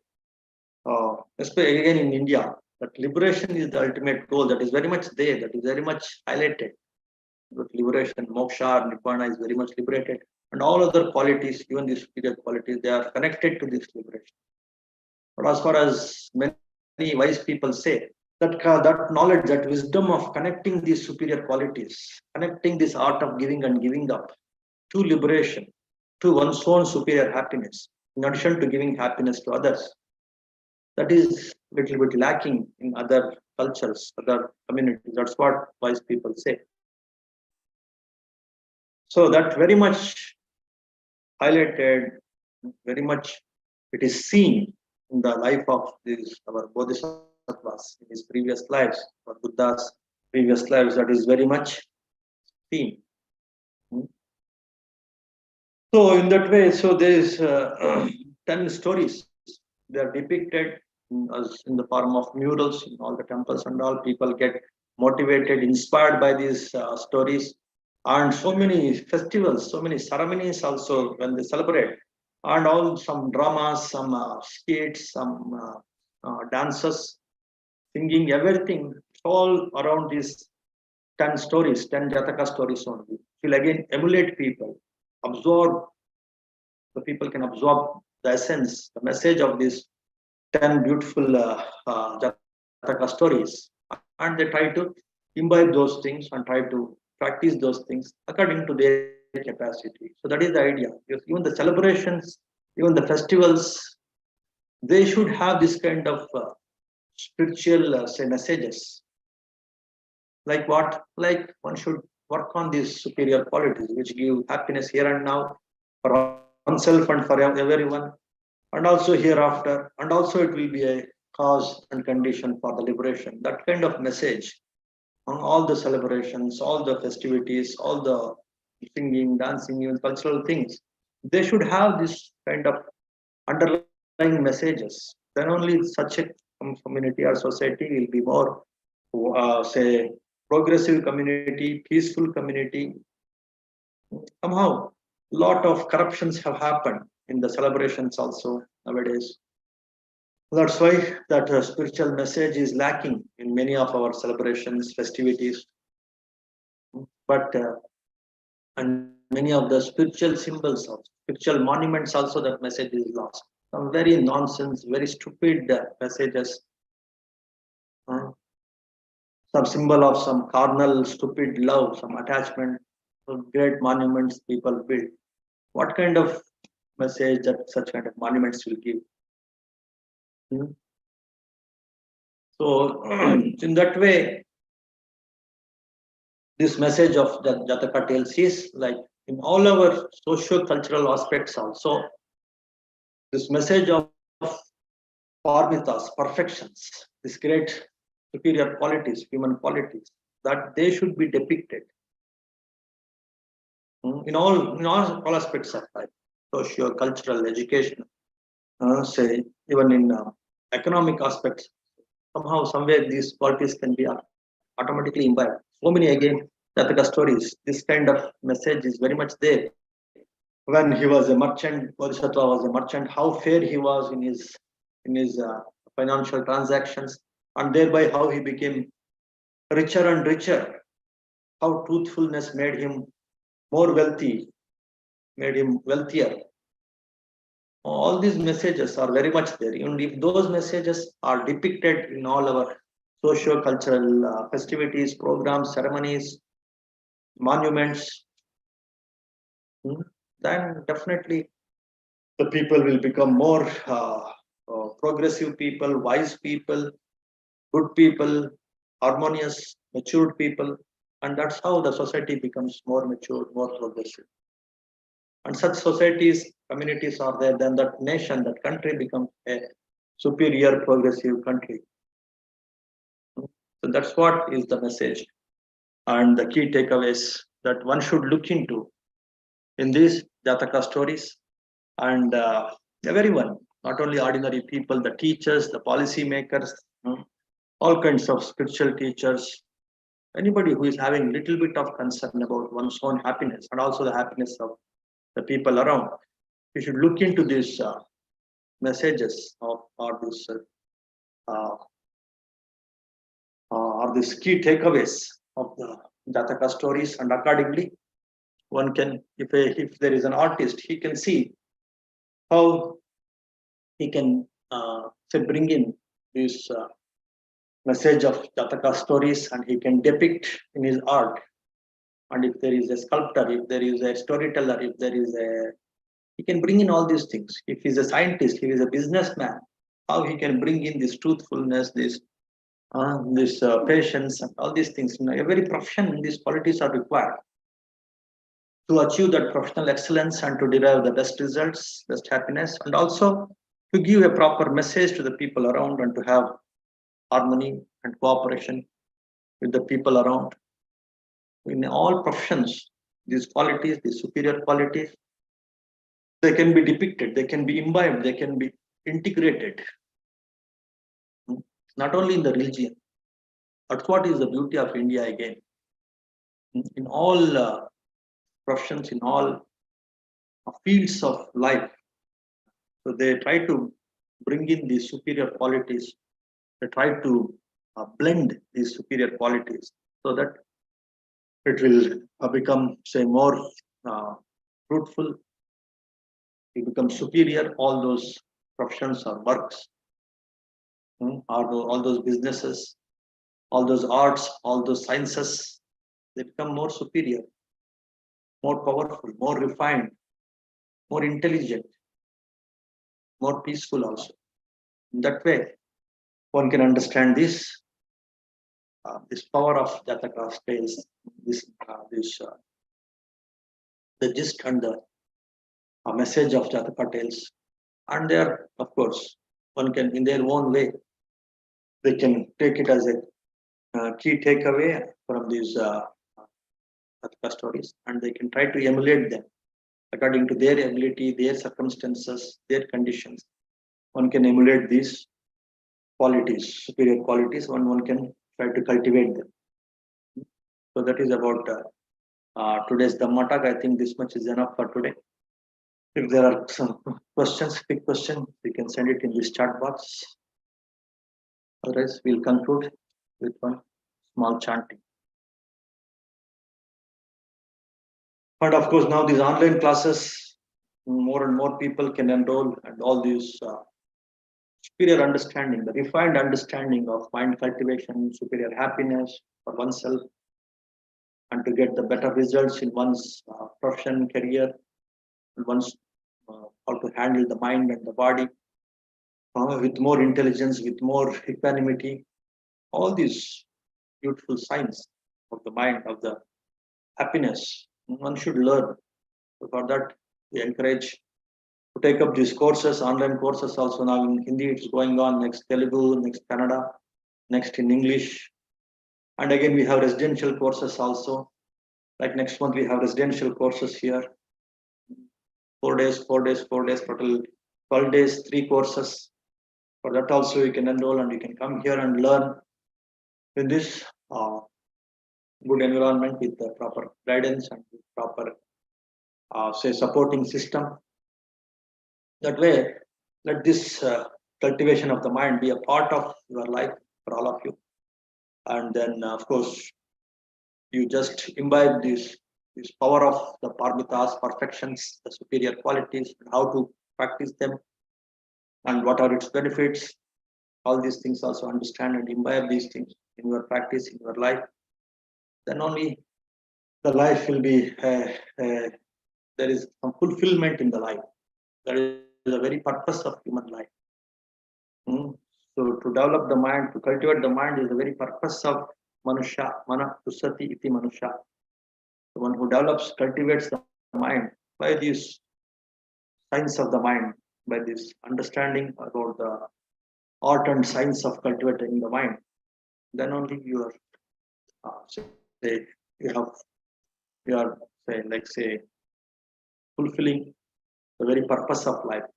especially again in India, that liberation is the ultimate goal. That is very much there. That is very much highlighted. But liberation, moksha, nibbana is very much liberated, and all other qualities, even the superior qualities, they are connected to this liberation. But as far as many wise people say, that knowledge, that wisdom of connecting these superior qualities, connecting this art of giving and giving up to liberation, to one's own superior happiness, in addition to giving happiness to others, that is a little bit lacking in other cultures, other communities. That's what wise people say. So that very much highlighted, very much it is seen in the life of these our bodhisattvas in his previous lives, or Buddha's previous lives. That is very much seen. So in that way, so there is 10 stories. They are depicted as in the form of murals in all the temples and all. People get motivated, inspired by these stories, and so many festivals, so many ceremonies also when they celebrate, and all some dramas, some skits, some dances, singing, everything. It's all around these 10 stories, 10 Jataka stories only. It will again emulate people, absorb, the people can absorb the essence, the message of these 10 beautiful Jataka stories, and they try to imbibe those things and try to practice those things according to their capacity. So that is the idea. Because even the celebrations, even the festivals, they should have this kind of spiritual say messages. Like what? Like one should work on these superior qualities which give happiness here and now for oneself and for everyone, and also hereafter, and also it will be a cause and condition for the liberation. That kind of message on all the celebrations, all the festivities, all the singing, dancing, even cultural things, they should have this kind of underlying messages. Then only such a community or society will be more, say, progressive community, peaceful community. Somehow, lot of corruptions have happened in the celebrations also nowadays. That's why that spiritual message is lacking in many of our celebrations, festivities. But and many of the spiritual symbols of spiritual monuments also, that message is lost. Some very nonsense, very stupid messages. Some symbol of some carnal, stupid love, some attachment. So great monuments people build. What kind of message that such kind of monuments will give? So in that way, this message of the Jataka tells is like in all our socio-cultural aspects also, this message of parmitas, perfections, this great superior qualities, human qualities, that they should be depicted in all aspects of life, socio-cultural, education, say even in economic aspects. Somehow, somewhere these qualities can be automatically imbibed. So many again Jataka stories. This kind of message is very much there. When he was a merchant, Bodhisattva was a merchant, how fair he was in his financial transactions, and thereby how he became richer and richer. How truthfulness made him more wealthy, made him wealthier. All these messages are very much there. And if those messages are depicted in all our socio-cultural festivities, programs, ceremonies, monuments, then definitely the people will become more progressive people, wise people, good people, harmonious, matured people, and that's how the society becomes more mature, more progressive. And such societies, communities are there, then that nation, that country becomes a superior, progressive country. So that's what is the message and the key takeaways that one should look into in this Jataka stories, and everyone, not only ordinary people, the teachers, the policy makers, all kinds of spiritual teachers, anybody who is having little bit of concern about one's own happiness and also the happiness of the people around, we should look into these messages of or these uh, or these key takeaways of the Jataka stories, and accordingly, one can, if there is an artist, he can see how he can say bring in this message of Jataka stories, and he can depict in his art. And if there is a sculptor, if there is a storyteller, if there is a, he can bring in all these things. If he's a scientist, he is a businessman, how he can bring in this truthfulness, this patience, and all these things. In every profession, these qualities are required to achieve that professional excellence and to derive the best results, best happiness, and also to give a proper message to the people around and to have harmony and cooperation with the people around. In all professions, these qualities, these superior qualities, they can be depicted, they can be imbibed, they can be integrated. Not only in the religion, that's what is the beauty of India again. In all professions, in all fields of life, so they try to bring in these superior qualities. They try to blend these superior qualities so that it will become, say, more fruitful. It becomes superior. All those professions or works, all those businesses, all those arts, all those sciences, they become more superior, more powerful, more refined, more intelligent, more peaceful also. In that way, one can understand this power of Jataka tales, the gist and the message of Jataka tales. And there, of course, one can, in their own way, they can take it as a key takeaway from these Jataka stories, and they can try to emulate them according to their ability, their circumstances, their conditions. One can emulate these qualities, superior qualities, one can try to cultivate them. So that is about today's Dhammatak. I think this much is enough for today. If there are some questions, quick question, we can send it in this chat box. Otherwise, we'll conclude with one small chanting. And of course, now these online classes, more and more people can enroll, and all these superior understanding, the refined understanding of mind cultivation, superior happiness for oneself, and to get the better results in one's profession, career, and one's how to handle the mind and the body with more intelligence, with more equanimity. All these beautiful signs of the mind, of the happiness, one should learn. So for that, we encourage to take up these courses, online courses also. Now in Hindi it's going on, next Telugu, next Kannada, next in English. And again, we have residential courses also. Like next month, we have residential courses here. 4 days, 4 days, 4 days, total 12 days, 3 courses. For that also, you can enroll and you can come here and learn in this good environment with the proper guidance and with proper, say, supporting system. That way, let this cultivation of the mind be a part of your life for all of you. And then, of course, you just imbibe this power of the parmitas, perfections, the superior qualities, and how to practice them, and what are its benefits. All these things also understand and imbibe these things in your practice, in your life. Then only the life will be, there is some fulfillment in the life. That is the very purpose of human life. So to develop the mind, to cultivate the mind is the very purpose of Manusha, Mana Tusati iti Manusha. The one who develops, cultivates the mind by these science of the mind, by this understanding about the art and science of cultivating the mind, then only you are, say, you have, you are, say, like say, fulfilling the very purpose of life.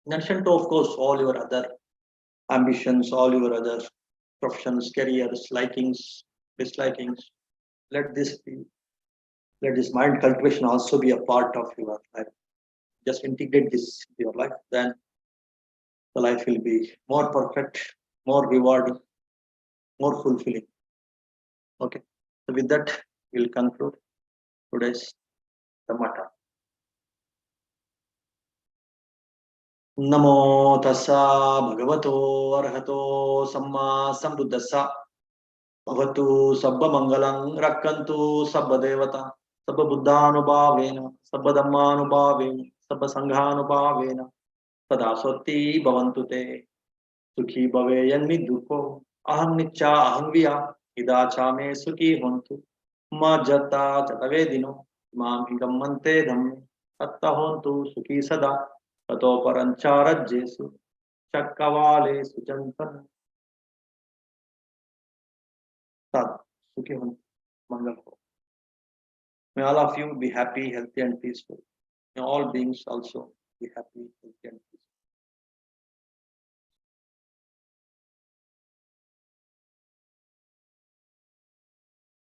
In addition to, of course, all your other ambitions, all your other professions, careers, likings, dislikings, let this be, let this mind cultivation also be a part of your life. Just integrate this into your life, then the life will be more perfect, more rewarding, more fulfilling. Okay. So with that, we'll conclude today's Dhammata. नमो तस्सा भगवतो अर्हतो सम्मा सम्बुद्धस्सा भवतु सर्वमङ्गलं रक्षन्तु सर्वदेवता सर्वबुद्धानुभावेन सर्वधर्मानुभावेन सर्वसङ्घानुभावेन सदा स्वस्ति भवन्तु ते सुखी भवेयन्मि दुःखो अहं निच्चा अहं विया इदा चा मे सुखी होन्तु मा जता चतवेदिनो मां गम्मन्ते धम्मे तत्त होन्तु सुखी सदा ततो परञ्चारज्येषु चक्रवालेषु चन्तन तत् सुखी होन्तु मंगल हो. May all of you be happy, healthy and peaceful. May all beings also be happy, healthy and peaceful.